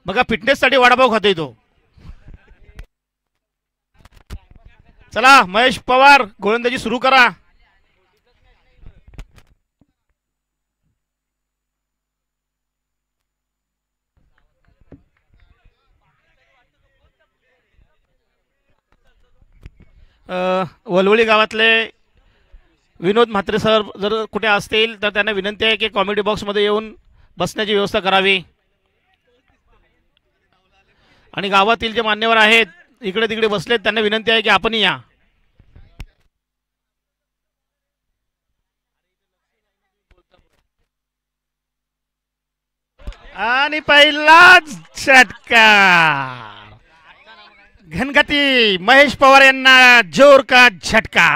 बघा फिटनेससाठी वडापाव खातोय तो. चला महेश पवार गोलंदाजी सुरू करा. वलवली गावातले विनोद म्हात्रे सर जर कुठे असतील तर त्यांना विनंती आहे की कॉमेडी बॉक्समध्ये येऊन बसण्याची व्यवस्था करावी. आणि गावातील जे मान्यवर आहेत इकडे तिकडे बसलेत त्यांना विनंती आहे की आपण या. आणि पहिलाच षटकार घनगती महेश पवार यांना जोर का झटका.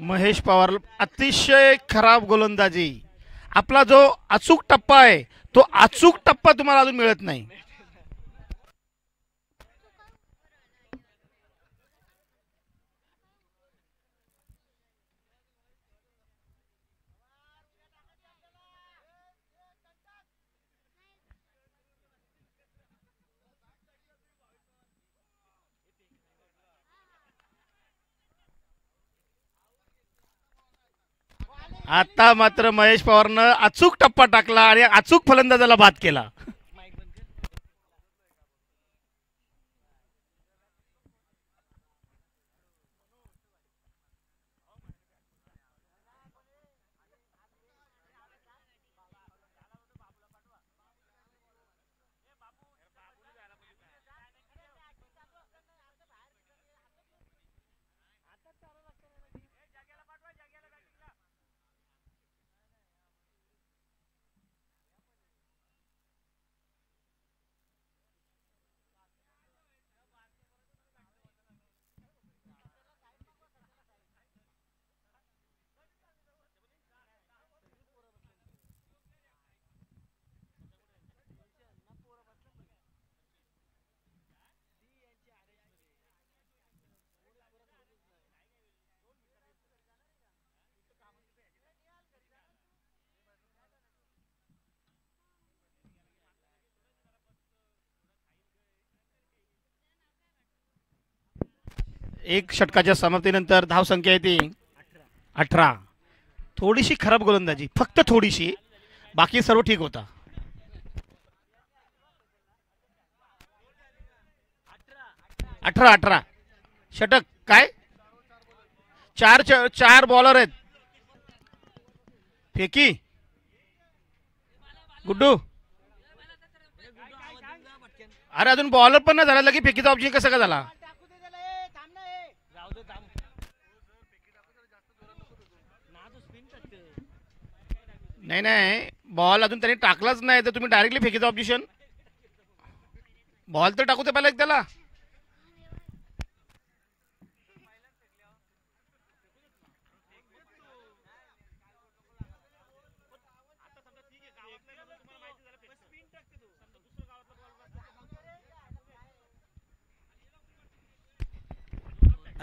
महेश पवार अतिशय खराब गोलंदाजी. आपला जो अचूक टप्पा आहे तो अचूक टप्पा तुम्हाला अजून मिळत नाही. आता मात्र महेश पवारनं अचूक टप्पा टाकला आणि अचूक फलंदाजाला बाद केला. एक षटकाच्या समाप्तीनंतर धावसंख्या येते 18. थोडीशी खराब गोलंदाजी, फक्त थोडीशी, बाकी सर्व ठीक होता. 18 षटक काय, चार बॉलर आहेत. फेकी गुड्डू, अरे अजून बॉलर पण नाही झाला लगे फेकीचा ऑप्शन कसा का झाला. नाही बॉल अजून त्यांनी टाकलाच नाही तर तुम्ही डायरेक्टली फेकीचं ऑब्जेक्शन. बॉल तर टाकू ते पहिला एक त्याला.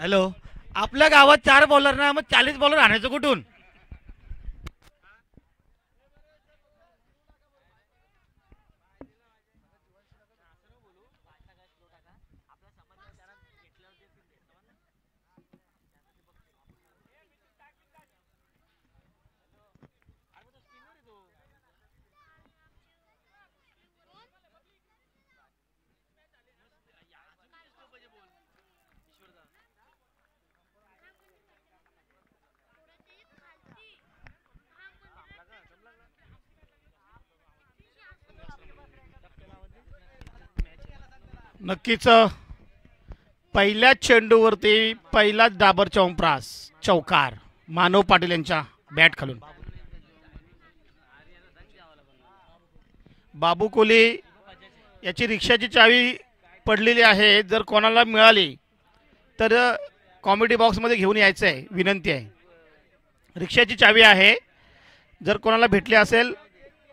हॅलो. आपल्या गावात 4 बॉलर ना, मग 40 बॉलर आणायचं कुठून? नक्कीच पहिल्याच चेंडूवरती पहिलाच डाबर चौंप्रास चौकार मानव पाटील यांच्या बॅट खालून. बाबू कोली याची रिक्षाची चावी पडलेली आहे. जर कोणाला मिळाली तर कॉमेडी बॉक्समध्ये घेऊन यायचं आहे, विनंती आहे. रिक्षाची चावी आहे, जर कोणाला भेटली असेल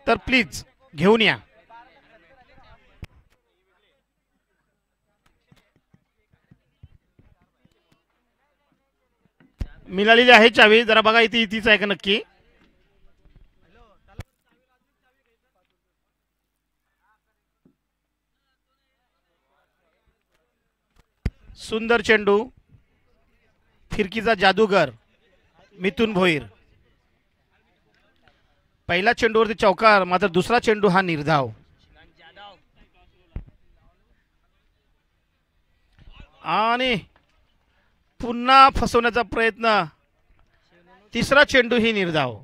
तर प्लीज घेऊन या. मिळालेली आहे चावी, जरा बघा इथे तीच आहे का नक्की. सुंदर चेंडू, फिरकीचा जादूगर मिथुन भोईर. पहिला चेंडूवरती चौकार, मात्र दुसरा चेंडू हा निर्धाव. आणि पुन्हा फसवण्याचा प्रयत्न, तिसरा चेंडू ही निर्धाव.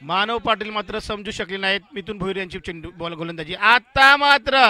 मानव पाटील मात्र समजू शकले नाहीत मिथुन भोईर यांची चेंडू बॉल गोलंदाजी. आता मात्र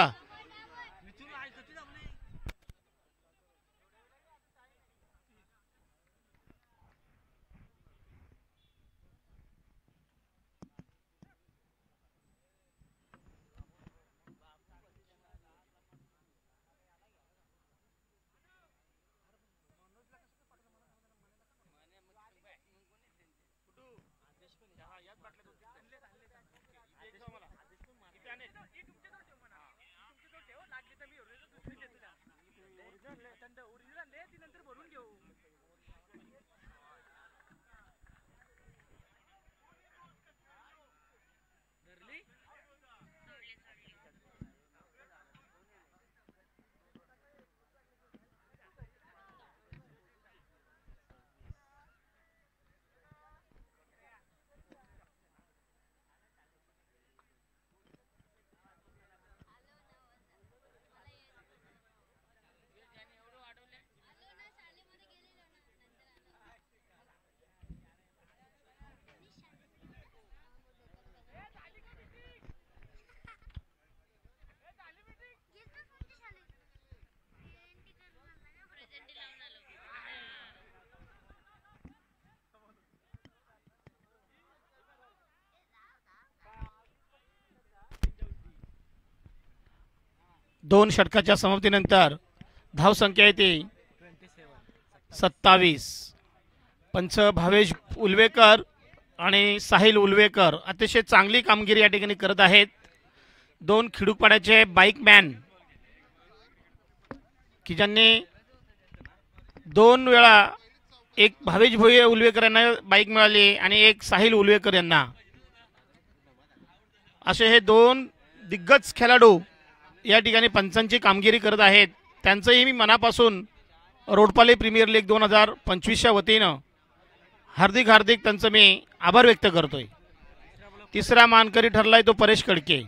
दोन षटकाच्या समाप्तीनंतर धावसंख्या येते 27. पंच भावेश उल्वेकर आणि साहिल उल्वेकर अतिशय चांगली कामगिरी या ठिकाणी करत आहेत. दोन खिडूकपाड्याचे बाईकमॅन की ज्यांनी 2 वेळा, एक भावेश भोये उल्वेकर यांना बाईक मिळाली आणि एक साहिल उल्वेकर यांना, असे हे दोन दिग्गज खेळाडू या ठिकाणी पंचांची कामगिरी करत आहेत. त्यांचंही मी मनापासून रोडपाले प्रीमियर लीग 2025च्या वतीनं हार्दिक हार्दिक त्यांचं मी आभार व्यक्त करतोय. तिसरा मानकरी ठरलाय तो परेश कडके.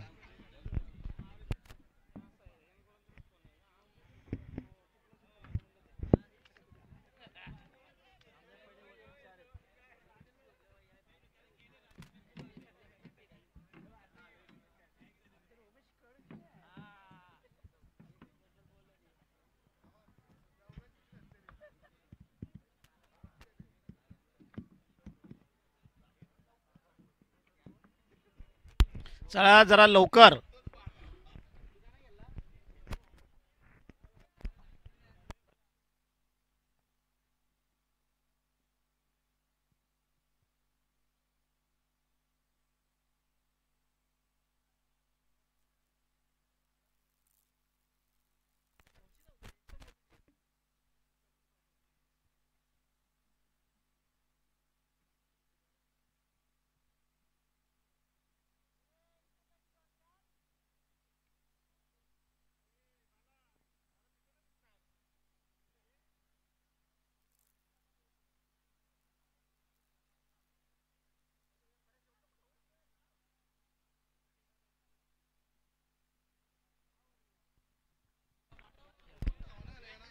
चला जरा लवकर.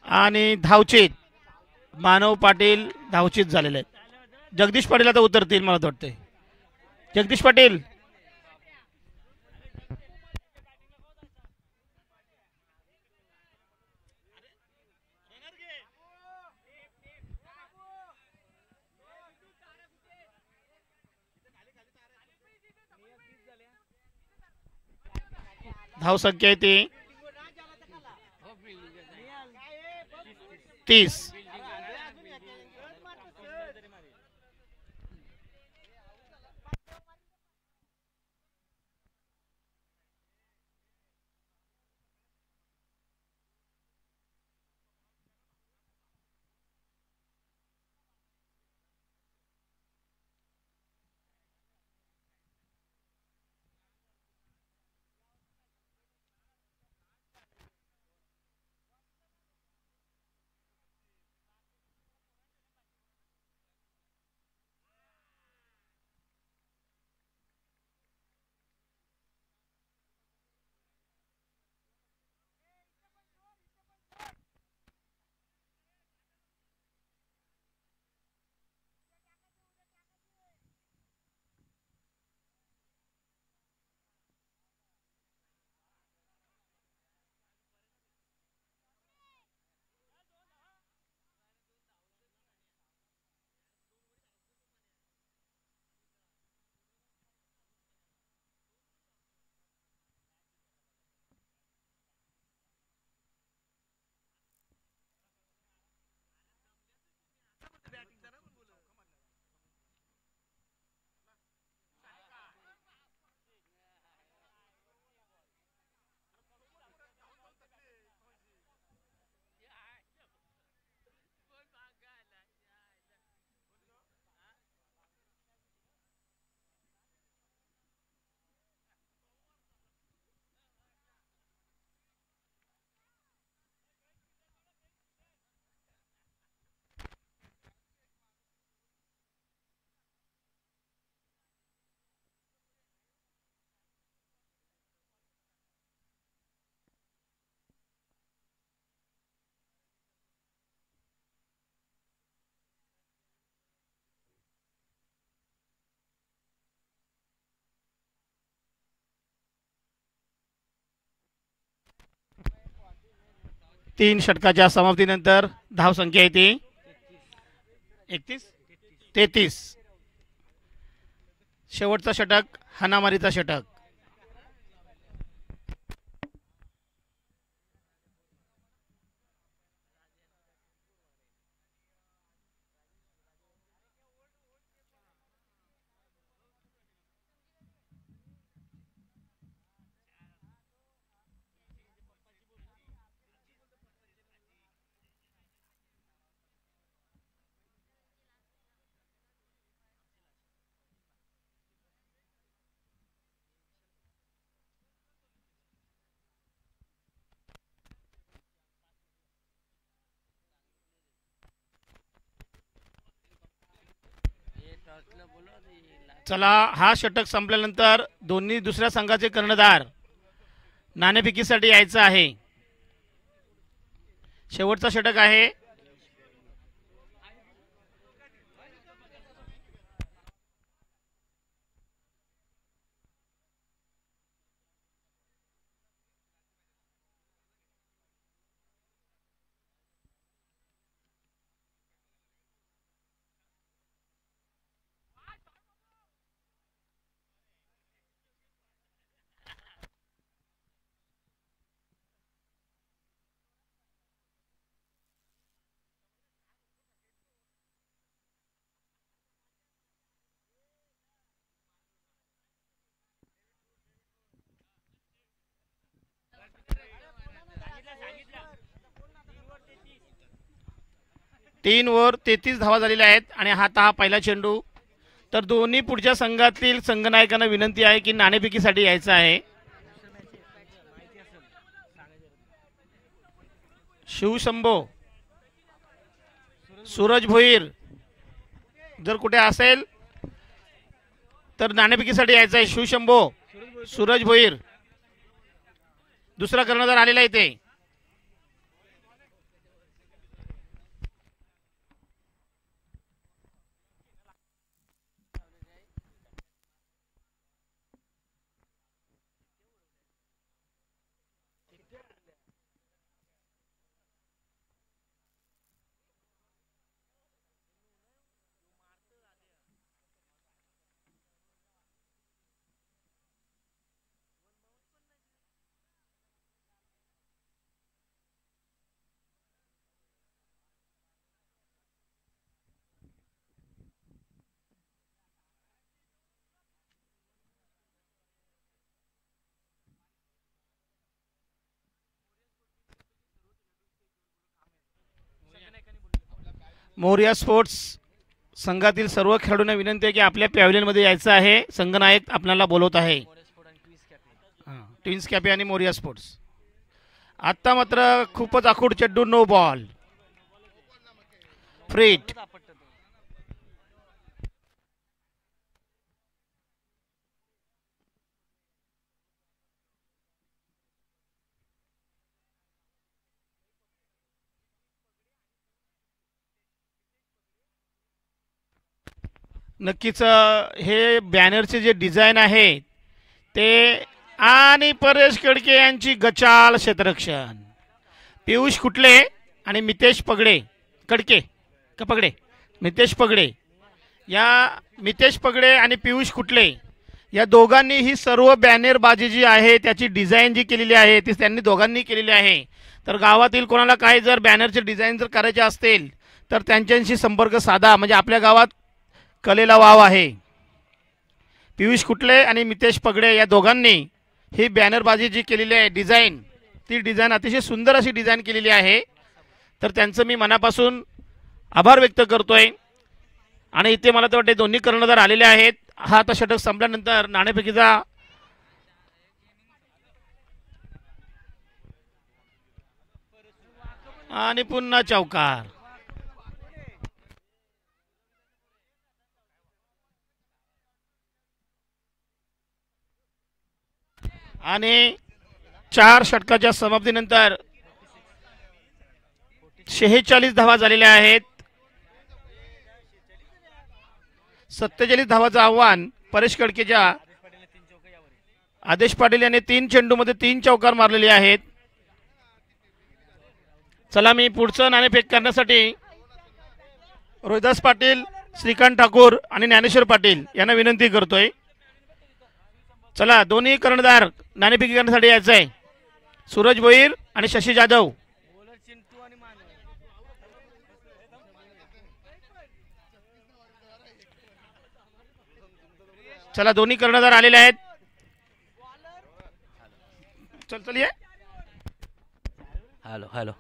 आणि धावचीत मानव पाटील धावचीत झालेले आहेत. जगदीश पाटील आता उतरतील मला वाटते. जगदीश पाटील धावसंख्या आहे ती 30. तीन षटकाच्या समाप्तीनंतर धावसंख्या आहे ती 33. शेवटचा षटक हाणामारीचा षटक. चला हा षटक संपल्यानंतर दोन्ही दुसऱ्या संघाचे कर्णधार नाणेफेकीसाठी यायचं आहे. शेवटचा षटक आहे. तीन ओव्हर 33 धावा झालेल्या आहेत आणि हा पहिला चेंडू. तर दोन्ही पुढच्या संघातील संघनायकांना विनंती आहे की नाणेफेकीसाठी यायचं आहे. शिवशंभो, सूरज भोईर जर कुठे असेल तर नाणेफेकीसाठी यायचं आहे. शिवशंभो, सूरज भोईर. दुसरा कर्णधार आलेला आहे ते. मोरिया स्पोर्ट्स संघातील सर्व खेळाडूंना विनंती आहे की आपल्या पॅव्हलियनमध्ये यायचं आहे. संघनायक आपल्याला बोलवत आहे. ट्विन्स कॅपे आणि मोरिया स्पोर्ट्स. आत्ता मात्र खूपच आखूड चेंडू, नो बॉल, फ्रीट. नक्कीच हे बॅनरचे जे डिझाईन आहे ते, आणि परेश कडके यांची गचाळ क्षेत्ररक्षण. पियुष कुटले आणि मितेश पगडे, कडके का पगडे, मितेश पगडे, या मितेश पगडे आणि पियुष कुटले या दोघांनी ही सर्व बॅनरबाजी जी आहे त्याची डिझाईन जी केलेली आहे ती त्यांनी दोघांनी केलेली आहे. तर गावातील कोणाला काही जर बॅनरचे डिझाईन जर करायचे असतील तर त्यांच्याशी संपर्क साधा. म्हणजे आपल्या गावात कलेला वाव आहे. पियुष कुटले आणि मितेश पगडे या दोघांनी ही बॅनरबाजी जी केलेली आहे डिझाईन, ती डिझाईन अतिशय सुंदर अशी डिझाईन केलेली आहे. तर त्यांचं मी मनापासून आभार व्यक्त करतोय. आणि इथे मला तर वाटते दोन्ही कर्णधार आलेले आहेत. हा आता षटक संपल्यानंतर नाणेफेकीचा आणि पुन्हा चौकार. आणि 4 षटकाच्या समाप्तीनंतर 46 धावा झालेल्या आहेत. 47 धावाचं आव्हान परेश कडकेच्या. आदेश पाटील यांनी 3 चेंडूमध्ये 3 चौकार मारलेले आहेत. चला मी पुढचं नाणेफेक करण्यासाठी रोहिदास पाटील, श्रीकांत ठाकूर आणि ज्ञानेश्वर पाटील यांना विनंती करतोय. चला दोन्ही कर्णधार नाणेफेकी करण्यासाठी यायचं आहे. सूरज भोईर आणि शशी जाधव. चला दोन्ही कर्णधार आलेले आहेत. चल चलिए. Hello hello.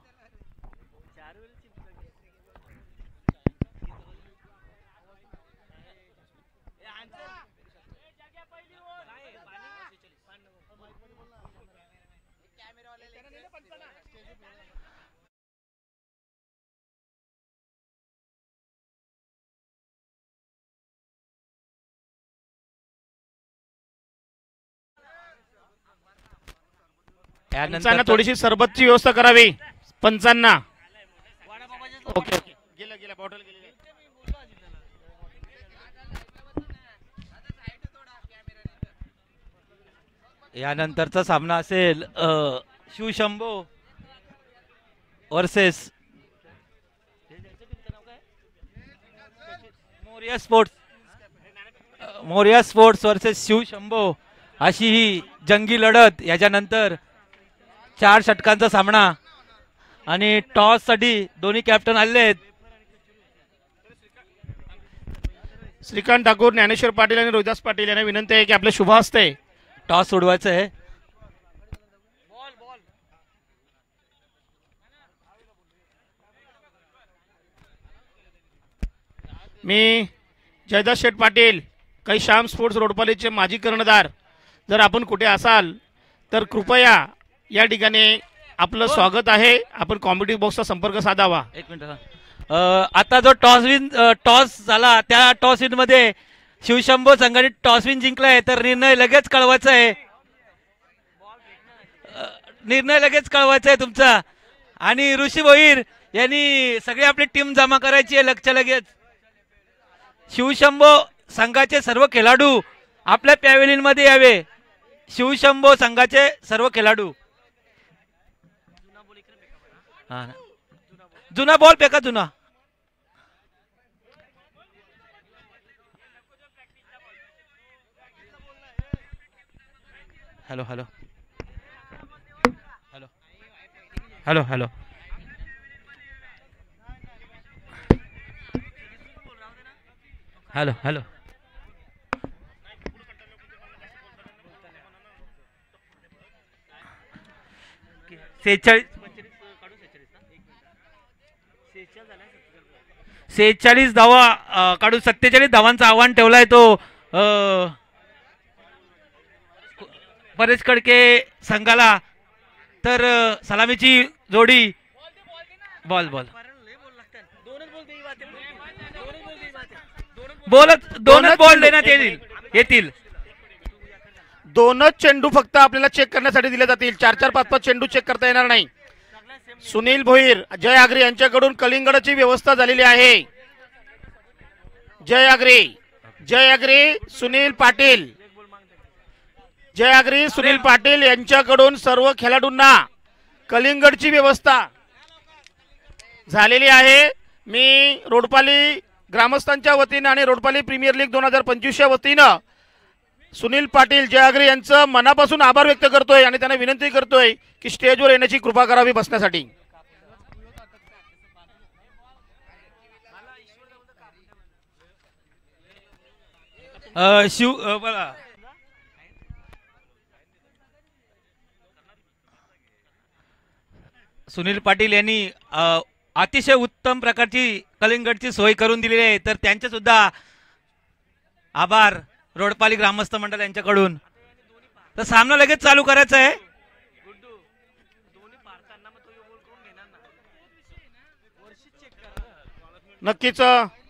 पंचांना थोडीशी सरबतची व्यवस्था करावी. पंचांना ओके ओके. गेला गेला बॉटल गेली. यानंतरचा सामना असेल Shivshambho versus Morya sports. Morya sports versus Shivshambho अशी ही जंगी लढत. याच्यानंतर 4 षटकांचा सामना आणि टॉस साठी दोन्ही कॅप्टन आले आहेत. श्रीकांत ठाकूर, ज्ञानेश्वर पाटील आणि रोहिदास पाटील यांना विनंती आहे की आपल्या शुभ हस्ते टॉस सोडवायचं आहे. मी जयदास शेठ पाटील, काही श्याम स्पोर्ट्स रोडपालीचे माजी कर्णधार, जर आपण कुठे असाल तर कृपया या ठिकाणी आपलं स्वागत आहे. आपण कॉमेडी बॉक्सचा संपर्क साधावा. एक मिनिट. आता जो टॉस झाला त्या टॉस विन मध्ये शिवशंभो संघाने टॉस विन जिंकलाय. तर निर्णय लगेच कळवायचा आहे. निर्णय लगेच कळवायचा आहे तुमचा. आणि ऋषी भोईर यांनी सगळी आपली टीम जमा करायची आहे लगेच. शिवशंभो संघाचे सर्व खेळाडू आपल्या पॅव्हेलियन मध्ये यावे. शिवशंभो संघाचे सर्व खेळाडू. जुना बॉल फेका जुना. Hello hello hello hello hello. Hello hello. 46 46 धावा काढून 47 धावांचं आव्हान ठेवलाय तो परेश कडके संघाला. तर सलामीची जोडी बॉल दोनच बॉल देण्यात येतील. दोनच चेंडू फक्त आपल्याला चेक करण्यासाठी दिले जातील. 4-4 5-5 चेंडू चेक करता येणार नाही. सुनील भोईर, जय आगरे यांच्याकडून कलिंगडची व्यवस्था झालेली आहे. जय आगरे सुनील पाटील, जय आगरे सुनील पाटील यांच्याकडून सर्व खेळाडूंना कलिंगडची व्यवस्था झालेली आहे. मी रोडपाली ग्रामस्थांच्या वतीनं आणि रोडपाली प्रीमियर लीग 2025च्या वतीनं सुनील पाटील, जय आगरे यांचं मनापासून आभार व्यक्त करतोय आणि त्यांना विनंती करतोय की स्टेजवर येण्याची कृपा करावी बसण्यासाठी. सुनील पाटील यांनी अतिशय उत्तम प्रकारची कलिंगडची सोय करून दिलेली आहे. तर त्यांचे सुद्धा आभार रोडपाली ग्रामस्थ मंडळ यांच्याकडून. तर सामना लगेच चालू करायचा आहे. नक्कीच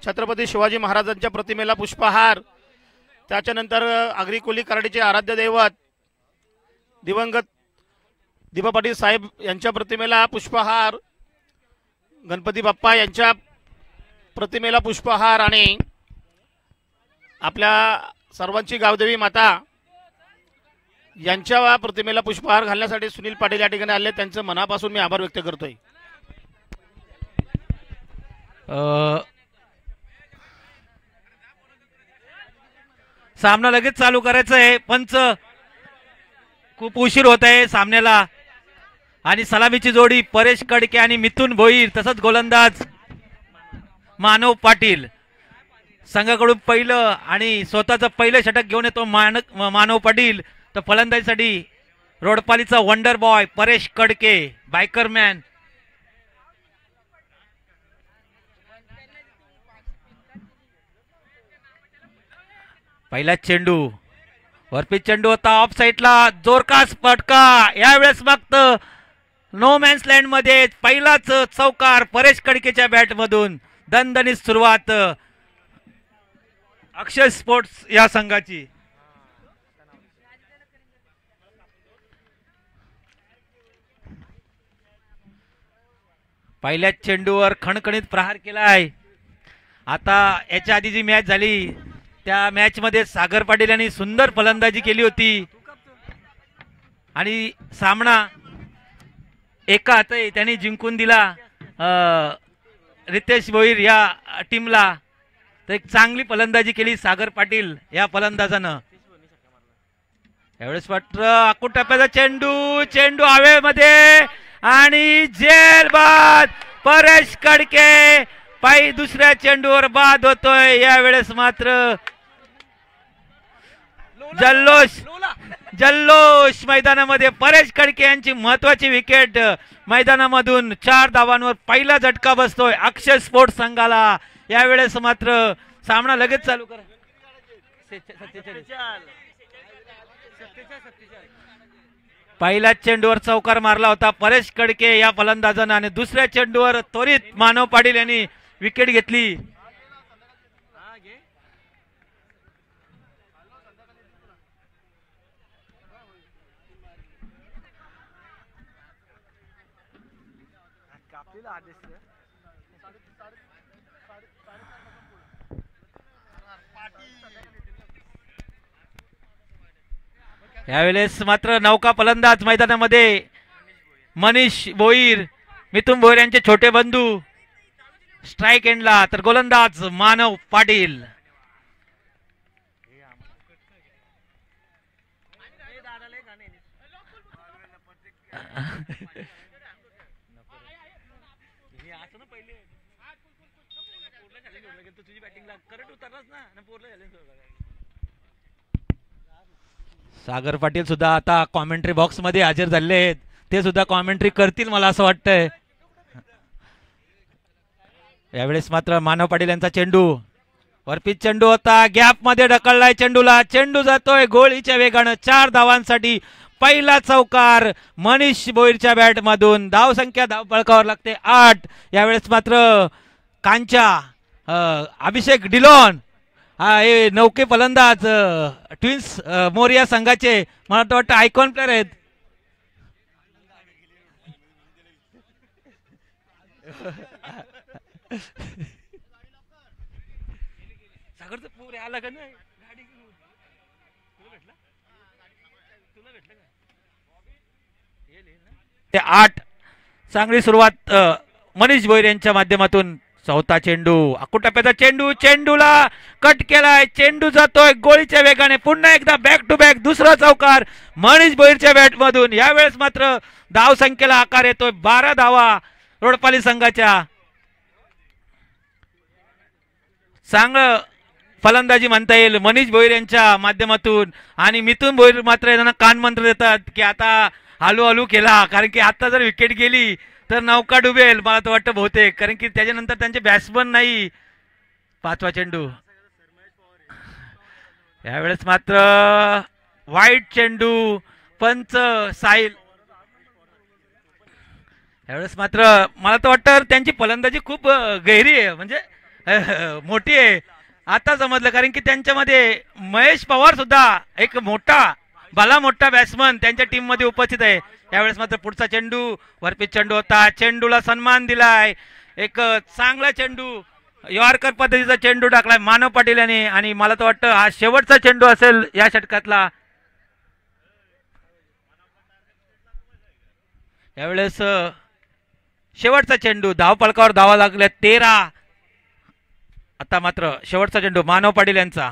छत्रपती शिवाजी महाराजांच्या प्रतिमेला पुष्पहार, त्याच्यानंतर आगरी कोली कराडीचे आराध्य दैवत दिवंगत दिबा पाटील साहेब यांच्या प्रतिमेला पुष्पहार, गणपती बाप्पा यांच्या प्रतिमेला पुष्पहार आणि आपल्या सर्वांची गावदेवी माता यांच्या प्रतिमेला पुष्पहार घालण्यासाठी सुनील पाटील या ठिकाणी आले. त्यांचं मनापासून मी आभार व्यक्त करतोय. सामना लगेच चालू करायचा आहे. पंच खूप उशीर होत आहे सामन्याला. आणि सलामीची जोडी परेश कडके आणि मिथुन भोईर, तसंच गोलंदाज मानव पाटील संघाकडून पहिलं आणि स्वतःचं पहिलं षटक घेऊन येतो मानव पाटील. तर फलंदाजीसाठी रोडपालीचा वंडर बॉय परेश कडके, बायकरमॅन. पहिला चेंडू वरपीच चेंडू होता ऑफ साईडला, जोरकास फटका. यावेळेस मागत नो मॅन्स लँड मध्ये पहिलाच चौकार परेश कडकेच्या बॅट मधून. दणदणीत सुरुवात अक्षय स्पोर्ट्स या संघाची. पहिल्या चेंडूवर खणखणीत प्रहार केलाय. आता याच्या आधी जी मॅच झाली त्या मॅच मध्ये सागर पाटील यांनी सुंदर फलंदाजी केली होती आणि सामना एका हाती त्यांनी जिंकून दिला रितेश भोईर या टीमला. तर एक चांगली फलंदाजी केली सागर पाटील या फलंदाजानं. यावेळेस मात्र आखूड टप्प्याचा चेंडू हवेमध्ये आणि जेल बाद. परेश कडके दुसऱ्या चेंडूवर बाद होतोय. यावेळेस मात्र जल्लोष मैदानामध्ये. परेश कडके यांची महत्वाची विकेट मैदानामधून 4 धावांवर पहिला झटका बसतोय अक्षय स्पोर्ट्स संघाला. यावेळेस मात्र सामना लगेच चालू करा. पहिल्या चेंडूवर चौकार मारला होता परेश कडके या फलंदाजानं आणि दुसऱ्या चेंडूवर त्वरित मानव पाटील यांनी विकेट घेतली. यावेळेस मात्र नौका फलंदाज मैदानामध्ये मनीष भोईर, मिथुन भोईर यांचे छोटे बंधू स्ट्राइक एंडला. तर गोलंदाज मानव पाटील. सागर पाटील सुद्धा आता कॉमेंट्री बॉक्स मध्ये हजर झाले आहेत. ते सुद्धा कॉमेंट्री करतील मला असं वाटतंय. यावेळेस मात्र मानव पाटील यांचा चेंडू वरपीच चेंडू होता, गॅप मध्ये ढकललाय चेंडूला, चेंडू जातोय गोळीच्या वेगानं 4 धावांसाठी पहिला चौकार मनीष भोईरच्या बॅट मधून. धाव संख्या धावफलकावर लागते 8. यावेळेस मात्र कांच्या अभिषेक डिलॉन हे नौके फलंदाज ट्विन्स मोरिया संघाचे मला तर वाटतं आयकॉन प्लेअर आहेत. सागरचं पुरे आला का नाही गाडी ते 8. चांगली सुरुवात मनीष भोईर यांच्या माध्यमातून. चौथा चेंडू अकुटप्प्याचा चेंडू, चेंडूला कट केलाय, चेंडू जातोय गोळीच्या वेगाने, पुन्हा एकदा बॅक टू बॅक दुसरा चौकार मनीष भोईरच्या बॅट मधून. यावेळेस मात्र धाव संख्येला आकार येतोय 12 धावा रोडपाली संघाच्या. चांगलं फलंदाजी म्हणता येईल मनीष भोईर यांच्या माध्यमातून. आणि मिथुन भोईर मात्र त्यांना कानमंत्र देतात की आता हलू हलू केला, कारण की आता जर विकेट गेली तर नौका डुबेल मला तर वाटतं बहुतेक, कारण की त्याच्यानंतर त्यांचे बॅट्समन नाही. 5वा चेंडू यावेळेस मात्र वाईट चेंडू, पंच साहिल. यावेळेस मात्र मला तर वाटतं त्यांची फलंदाजी खूप गहिरी आहे, म्हणजे मोठी आहे. आता समजलं, कारण की त्यांच्यामध्ये महेश पवार सुद्धा एक मोठा मोठा बॅट्समन त्यांच्या टीम मध्ये उपस्थित आहे. यावेळेस मात्र पुढचा चेंडू वरपीच चेंडू होता, चेंडूला सन्मान दिलाय, एक चांगला चेंडू यॉर्कर पद्धतीचा चेंडू टाकलाय मानव पाटील यांनी. आणि मला तर वाटतं हा शेवटचा चेंडू असेल या षटकातला. यावेळेस शेवटचा चेंडू, धावफलकावर धावा लागल्या 13. आता मात्र शेवटचा चेंडू मानव पाटील यांचा.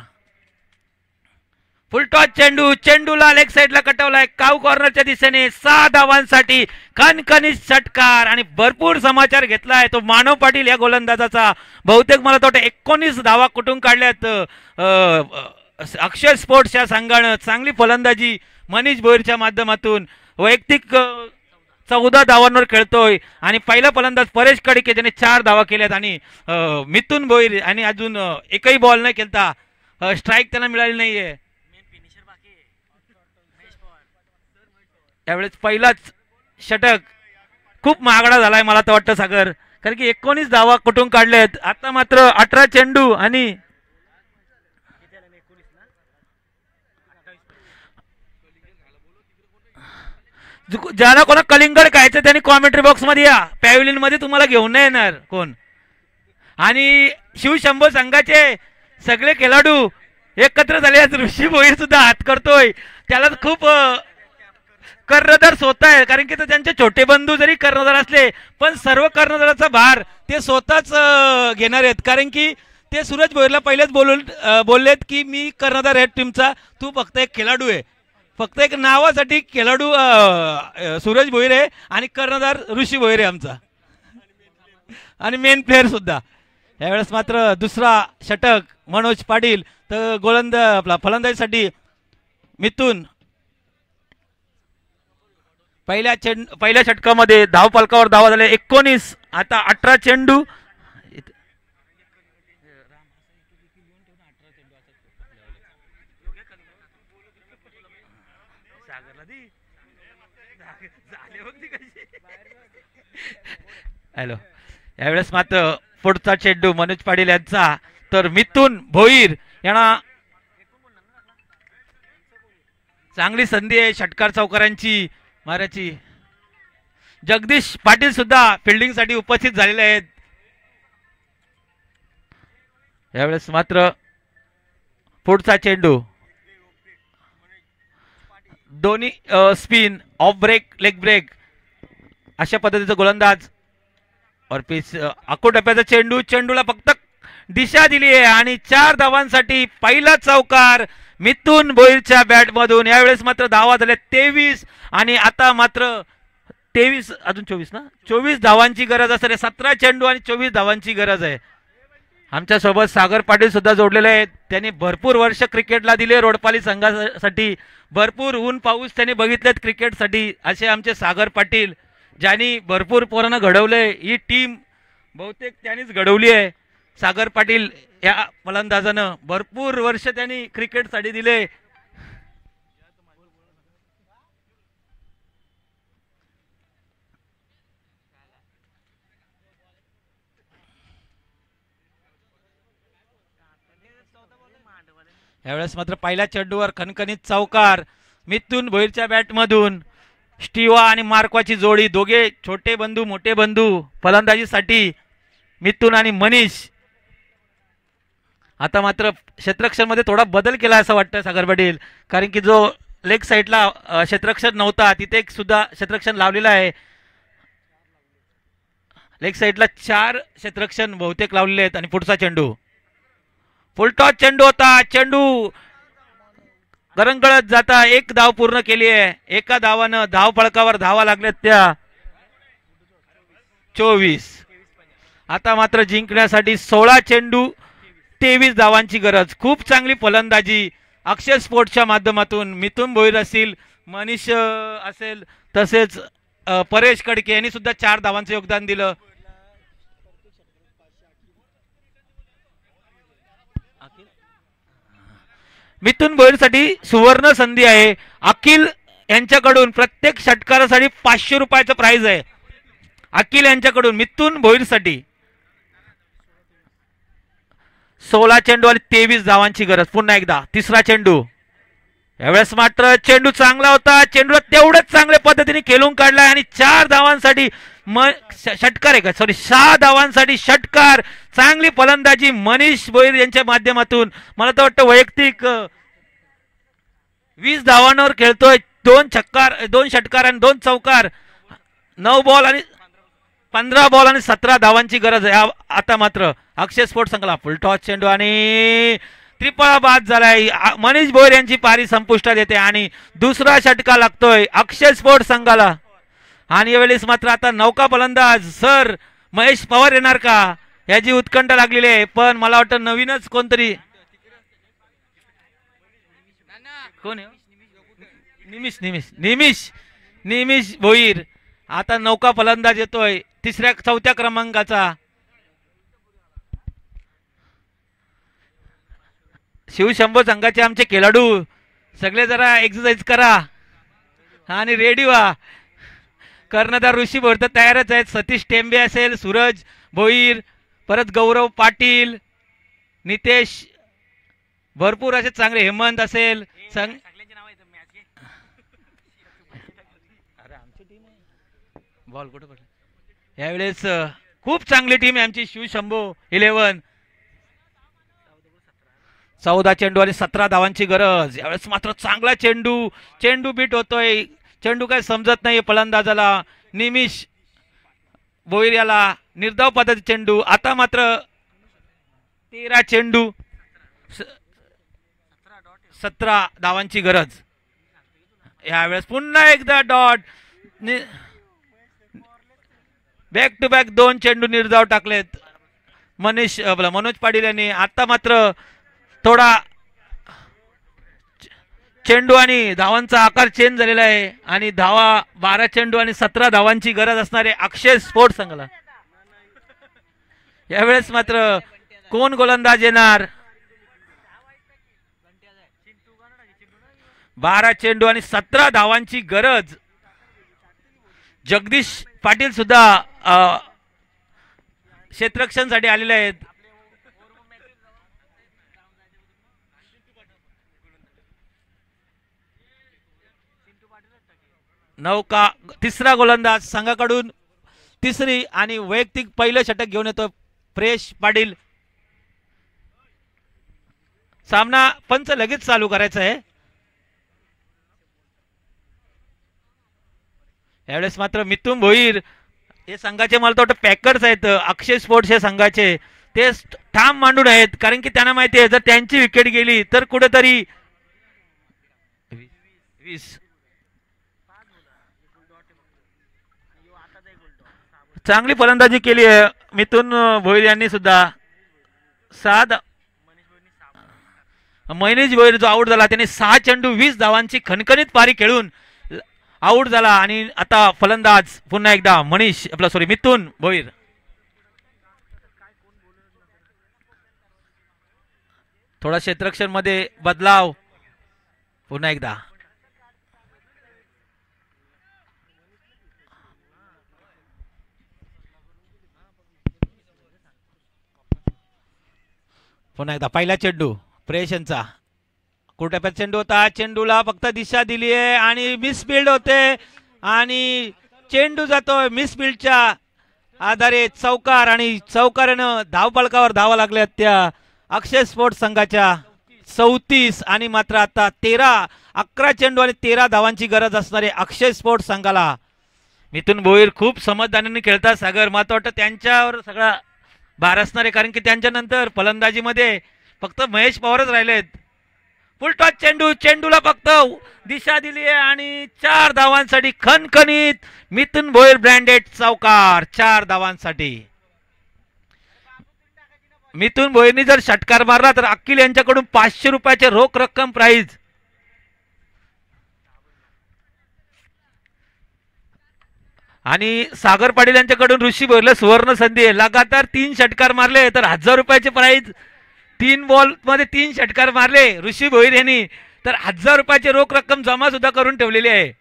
फुलटॉस चेंडू, चेंडूला लेग साइडला कटवलाय काऊ कॉर्नरच्या दिशेने. 6 धावांसाठी खणखणीत षटकार आणि भरपूर समाचार घेतलाय तो मानव पाटील या गोलंदाजाचा. बहुतेक मला वाटतं 19 धावा कुठून काढल्यात अक्षर स्पोर्ट्सच्या संघानं. चांगली फलंदाजी मनीष भोईरच्या माध्यमातून. वैयक्तिक 14 धावांवर खेळतोय आणि पहिला फलंदाज परेश कडके ज्याने 4 धावा केल्यात. आणि मिथुन भोईर आणि अजून एकही बॉल नाही खेळता, स्ट्राईक त्यांना मिळाली नाहीये. यावेळेस पहिलाच षटक खूप महागडा झालाय मला तर वाटतं सागर, कारण की 19 धावा कुठून काढल्यात. आता मात्र 18 चेंडू आणि ज्याला कोणा कलिंगड खायचं त्यांनी कॉमेंट्री बॉक्स मध्ये या, पॅव्हलियन मध्ये तुम्हाला घेऊन नाही येणार कोण. आणि शिवशंभो संघाचे सगळे खेळाडू एकत्र झाले. ऋषी भोईर सुद्धा हात करतोय, त्याला खूप कर्णधार स्वतः आहे, कारण की त्यांचे छोटे बंधू जरी कर्णधार असले पण सर्व कर्णधाराचा भार ते स्वतःच घेणार आहेत, कारण की ते सूरज भोईरला पहिलेच बोललेत की मी कर्णधार आहे टीमचा, तू फक्त एक खेळाडू आहे, फक्त एक नावासाठी खेळाडू सूरज भोईर आहे आणि कर्णधार ऋषी भोईर आहे आमचा, आणि मेन प्लेअर सुद्धा. यावेळेस मात्र दुसरा षटक मनोज पाटील, तर आपला फलंदाजीसाठी मिथुन. पहिल्या षटकामध्ये धावफलकावर धावा झाल्या 19. आता 18 चेंडू. हॅलो. यावेळेस मात्र पुढचा चेंडू मनोज पाटील यांचा, तर मिथुन भोईर यांना चांगली संधी आहे षटकार चौकारांची मारायची. जगदीश पाटील सुद्धा फिल्डिंग साठी उपस्थित झालेले आहेत. यावेळेस मात्र पुढचा चेंडू दोन्ही spin, off break, leg break अशा पद्धतीचा गोलंदाज. और पीस अकोटप्प्याचा चेंडू, चेंडूला फक्त दिशा दिली आहे आणि 4 धावांसाठी पहिला चौकार मिथुन भोईरच्या बॅट मधून. यावेळेस मात्र धावा झाल्या 23 आणि आता मात्र 23 अजून 24 ना, 24 धावांची गरज असेल. 17 चेंडू आणि 24 धावांची गरज आहे. आमच्या सोबत सागर पाटील सुद्धा जोडलेले आहेत. त्यांनी भरपूर वर्ष क्रिकेटला दिले रोडपाली संघासाठी, भरपूर ऊन पाऊस त्यांनी बघितलेत क्रिकेटसाठी. असे आमचे सागर पाटील ज्यांनी भरपूर पोरांना घडवले. ही टीम बहुतेक त्यांनीच घडवली आहे. सागर पाटील या फलंदाजानं भरपूर वर्ष त्यांनी क्रिकेटसाठी दिले. यावेळेस मात्र पहिल्या चेंडूवर खणखणीत चौकार मिथुन भोईरच्या बॅटमधून. स्टीवा आणि मार्कवाची जोडी, दोघे छोटे बंधू मोठे बंधू फलंदाजीसाठी मिथुन आणि मनीष. आता मात्र क्षेत्ररक्षण मध्ये थोडा बदल केला असं वाटतं सागर पाटील, कारण की जो लेग साईडला क्षेत्ररक्षण नव्हता तिथे एक सुद्धा क्षेत्ररक्षण लावलेलं आहे. लेग साईडला 4 क्षेत्ररक्षण बहुतेक लावलेले आहेत. आणि पुढचा चेंडू फुलटॉस चेंडू होता. चेंडू गरंगळत जाता 1 धाव पूर्ण केली आहे. एका धावानं धाव फळकावर धावा लागल्यात त्या 24. आता मात्र जिंकण्यासाठी 16 चेंडू 23 धावांची गरज. खूप चांगली फलंदाजी अक्षय स्पोर्ट्सच्या माध्यमातून. मिथुन भोईर असतील, मनीष असेल, तसेच परेश कडके यांनी सुद्धा 4 धावांचं योगदान दिलं. मिथुन भोईरसाठी सुवर्ण संधी आहे. अखिल यांच्याकडून प्रत्येक षटकारासाठी 500 रुपयाचं प्राइज आहे. अखिल यांच्याकडून मिथुन भोईरसाठी 16 चेंडू आणि 23 धावांची गरज. पुन्हा एकदा तिसरा चेंडू. यावेळेस मात्र चेंडू चांगला होता. चेंडूला तेवढ्याच चांगल्या पद्धतीने खेळून काढलाय आणि 4 धावांसाठी षटकार आहे का, सॉरी 6 धावांसाठी षटकार. चांगली फलंदाजी मनीष भोईर यांच्या माध्यमातून. मला तर वाटतं वैयक्तिक 20 धावांवर खेळतोय. 2 षटकार आणि 2 चौकार. 9 बॉल आणि 15 बॉल आणि 17 धावांची गरज आहे. आता मात्र अक्षय स्पोर्ट्स संघाला फुलटॉस चेंडू आणि त्रिफळा बाद झालाय. मनीष भोईर यांची पारी संपुष्टात येते आणि दुसरा षटका लागतोय अक्षय स्पोर्ट्स संघाला. आणि यावेळेस मात्र आता नौका फलंदाज सर महेश पवार येणार का याची उत्कंठ लागलेली आहे. पण मला वाटतं नवीनच कोणतरी कोण आहे, निमिष भोईर. आता नौका फलंदाज येतोय 3-4 क्रमांकाचा. शिवशंभो संघाचे आमचे खेळाडू सगळे जरा एक्सरसाइज करा आणि रेडी व्हा. कर्णधार ऋषी भोईर तर तयारच आहेत. सतीश टेंबे असेल, सूरज भोईर, परत गौरव पाटील, नितेश, भरपूर असे चांगले, हेमंत असेल. बॉल कुठे पडला. यावेळेस खूप चांगली टीम आहे आमची शिवशंभो 11. 14 चेंडू आणि 17 धावांची गरज. यावेळेस मात्र चांगला चेंडू बीट होतोय. चेंडू काय समजत नाही फलंदाजाला. निमिष भोईर याला निर्धाव पद्धती चेंडू. आता मात्र 13 चेंडू 17 धावांची गरज. यावेळेस पुन्हा एकदा डॉट. बॅक टू बॅक 2 चेंडू निर्धाव टाकलेत मनोज पाटील यांनी. आता मात्र थोडा चेंडू आणि धावांचा आकार चेंज झालेला आहे आणि धावा 12 चेंडू आणि 17 धावांची गरज असणारे अक्षय स्पोर्ट्स संघाला. यावेळेस मात्र कोण गोलंदाज येणार. 12 चेंडू आणि 17 धावांची गरज. जगदीश पाटील सुद्धा क्षेत्ररक्षणसाठी आलेले आहेत. नौका तिसरा गोलंदाज संघाकडून तिसरी आणि वैयक्तिक पहिलं षटक घेऊन येतो प्रेश पाटील. सामना पंच लगेच चालू करायचा आहे. यावेळेस मात्र मिथुन भोईर हे संघाचे मला तर वाटतं पॅकर्स आहेत. अक्षय स्पोर्ट्स हे संघाचे ते ठाम मांडून आहेत, कारण की त्यांना माहिती आहे जर त्यांची विकेट गेली तर कुठेतरी चांगली फलंदाजी केली आहे मिथुन भोईर यांनी सुद्धा. 7 मनीष भोईर जो आउट झाला त्याने 6 चेंडू 20 धावांची खणखणीत पारी खेळून आउट झाला. आणि आता फलंदाज पुन्हा एकदा मिथुन भोईर. थोडा क्षेत्ररक्षण मध्ये बदलाव पुन्हा एकदा. पुन्हा एकदा पहिला चेंडू प्रेशनचा कुठे चेंडू होता. चेंडूला फक्त दिशा दिली आहे आणि मिसबिल्ड होते आणि चेंडू जातोय मिसबिल्डच्या आधारे चौकार आणि चौकारानं धावफलकावर धावा लागल्या त्या अक्षय स्पोर्ट्स संघाच्या 34 आणि मात्र आता 11 चेंडू आणि 13 धावांची गरज असणारे अक्षय स्पोर्ट्स संघाला. मिथुन भोईर खूप समजदारीने खेळतात सागर. मला वाटतं त्यांच्यावर सगळा भार असणार आहे कारण की त्यांच्यानंतर फलंदाजीमध्ये फक्त महेश पवारच राहिलेत. फुलटॉस चेंडू चेंडूला फक्त दिशा दिली आहे आणि 4 धावांसाठी खणखणीत मिथुन भोईर ब्रँडेड चौकार. 4 धावांसाठी मिथुन भोईरनी जर षटकार मारला तर अखिल यांच्याकडून 500 रुपयाचे रोख रक्कम प्राइज. आणि सागर पाटील यांच्याकडून ऋषी भोईरला सुवर्ण संधी आहे. लगातार 3 षटकार मारले तर 1000 रुपयाचे प्राइज. 3 बॉल मध्ये 3 षटकार मारले ऋषी भोईर यांनी तर 1000 रुपयाची रोख रक्कम जमा सुद्धा करून ठेवलेली आहे.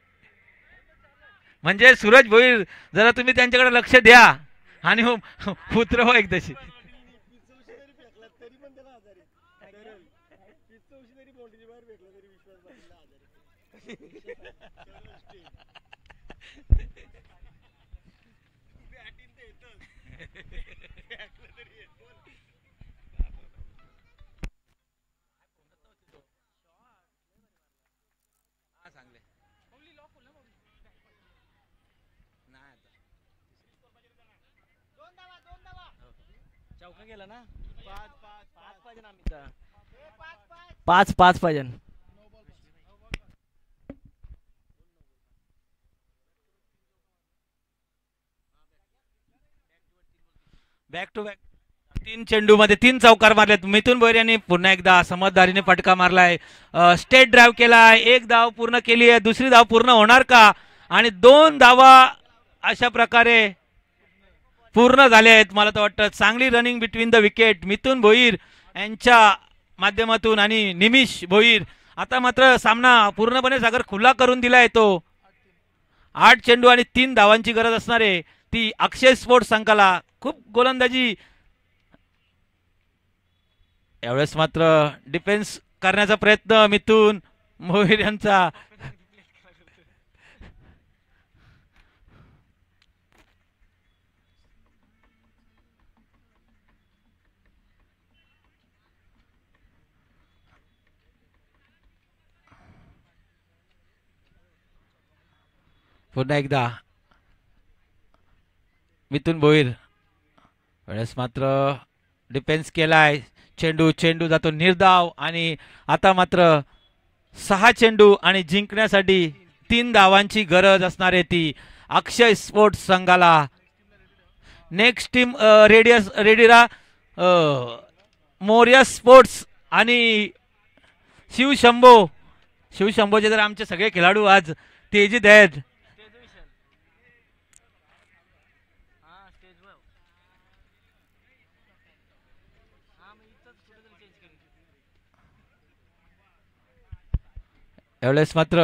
म्हणजे सूरज भोईर जरा तुम्ही त्यांच्याकडे लक्ष द्या आणि उतरवा एकदाशी. गेला ना 5 पाहिजे ना 5 पाहिजे. बॅक टू बॅक 3 चेंडू मध्ये 3 चौकार मारलेत. मिथुन भोईर यांनी पुन्हा एकदा समजदारीने फटका मारलाय. स्टेट ड्राईव्ह केलाय. 1 धाव पूर्ण केली आहे. दुसरी धाव पूर्ण होणार का आणि 2 धावा अशा प्रकारे पूर्ण झाले आहेत. मला तर वाटतं चांगली रनिंग बिटवीन द विकेट मिथुन भोईर यांच्या माध्यमातून आणि निमिष भोईर. आता मात्र सामना पूर्णपणे सागर खुला करून दिला आहे. तो 8 चेंडू आणि 3 धावांची गरज असणार आहे ती अक्षय स्पोर्ट्स संघाला. खूप गोलंदाजी यावेळेस मात्र डिफेन्स करण्याचा प्रयत्न मिथुन भोईर यांचा. पुन्हा एकदा मिथुन भोईर वेळेस मात्र डिफेन्स केलाय. चेंडू जातो निर्धाव आणि आता मात्र 6 चेंडू आणि जिंकण्यासाठी 3 धावांची गरज असणार आहे ती अक्षय स्पोर्ट्स संघाला. नेक्स्ट टीम रेडिरा मोरिया स्पोर्ट्स आणि शिवशंभोचे तर आमचे सगळे खेळाडू आज तेजीत आहेत. यावेळेस मात्र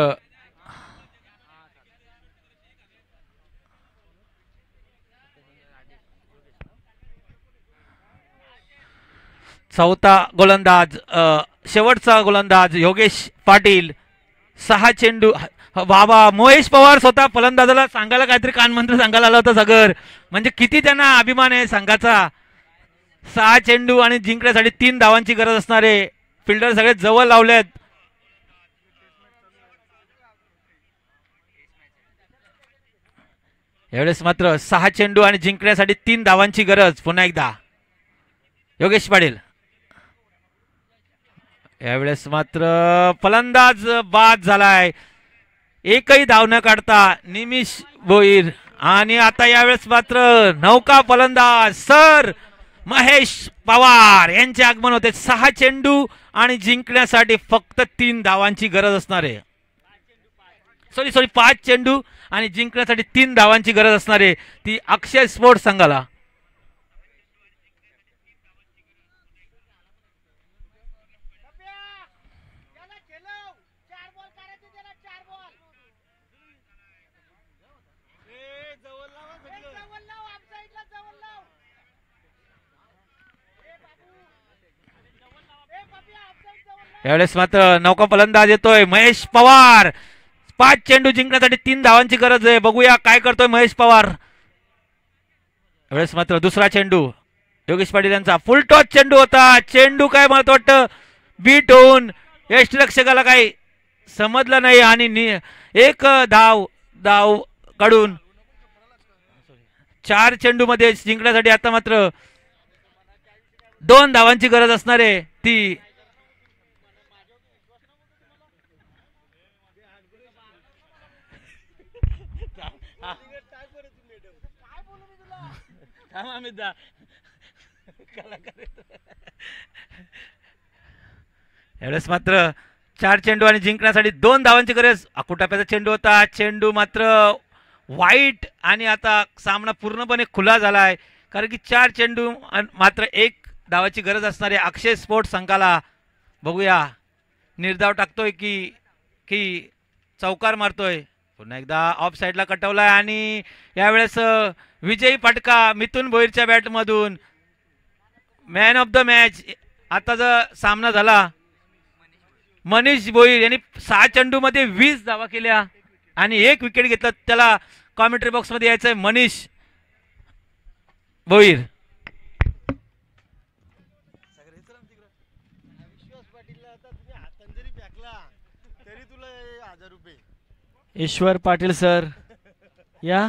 चौथा गोलंदाज शेवटचा गोलंदाज योगेश पाटील. 6 चेंडू. बाबा महेश पवार स्वतः फलंदाजाला सांगायला काहीतरी कानमंत्र सांगायला आला होता सागर. म्हणजे किती त्यांना अभिमान आहे संघाचा. 6 चेंडू आणि जिंकण्यासाठी 3 धावांची गरज असणारे फिल्डर सगळे जवळ लावलेत. यावेळेस मात्र 6 चेंडू आणि जिंकण्यासाठी 3 धावांची गरज. पुन्हा एकदा योगेश पाटील. यावेळेस मात्र फलंदाज बाद झालाय. एकही धाव न काढता निमिष भोईर. आणि आता यावेळेस मात्र नौका फलंदाज सर महेश पवार यांचे आगमन होते. 6 चेंडू आणि जिंकण्यासाठी फक्त 3 धावांची गरज असणार आहे. सॉरी 5 चेंडू आणि जिंकण्यासाठी 3 धावांची गरज असणार आहे ती अक्षय स्पोर्ट्स संघाला. यावेळेस मात्र नौका फलंदाज येतोय महेश पवार. 5 चेंडू जिंकण्यासाठी 3 धावांची गरज आहे. बघूया काय करतोय महेश पवार. यावेळेस मात्र दुसरा चेंडू योगेश पाटील यांचा फुल टॉस चेंडू होता. चेंडू काय मला वाटतं बीट होऊन यष्टिरक्षकाला काही समजलं नाही आणि एक धाव काढून 4 चेंडू मध्ये जिंकण्यासाठी आता मात्र 2 धावांची गरज असणार आहे ती. यावेळेस मात्र 4 चेंडू आणि जिंकण्यासाठी 2 धावांची गरज. अकुटाप्याचा चेंडू होता. चेंडू मात्र वाईट आणि आता सामना पूर्णपणे खुला झालाय कारण की 4 चेंडू मात्र 1 धावाची गरज असणारे अक्षय स्पोर्ट्स संघाला. बघूया निर्धाव टाकतोय की चौकार मारतोय. पुन्हा एकदा ऑफ साईडला कटवलाय आणि यावेळेस विजयी फटका मिथुन भोईरच्या बॅटमधून. मॅन ऑफ द मॅच आता जर सामना झाला मनीष भोईर यांनी 6 चेंडू मध्ये 20 धावा केल्या आणि 1 विकेट घेतलं. त्याला कॉमेंट्री बॉक्स मध्ये यायचंय मनीष भोईर. ईश्वर पाटील सर या.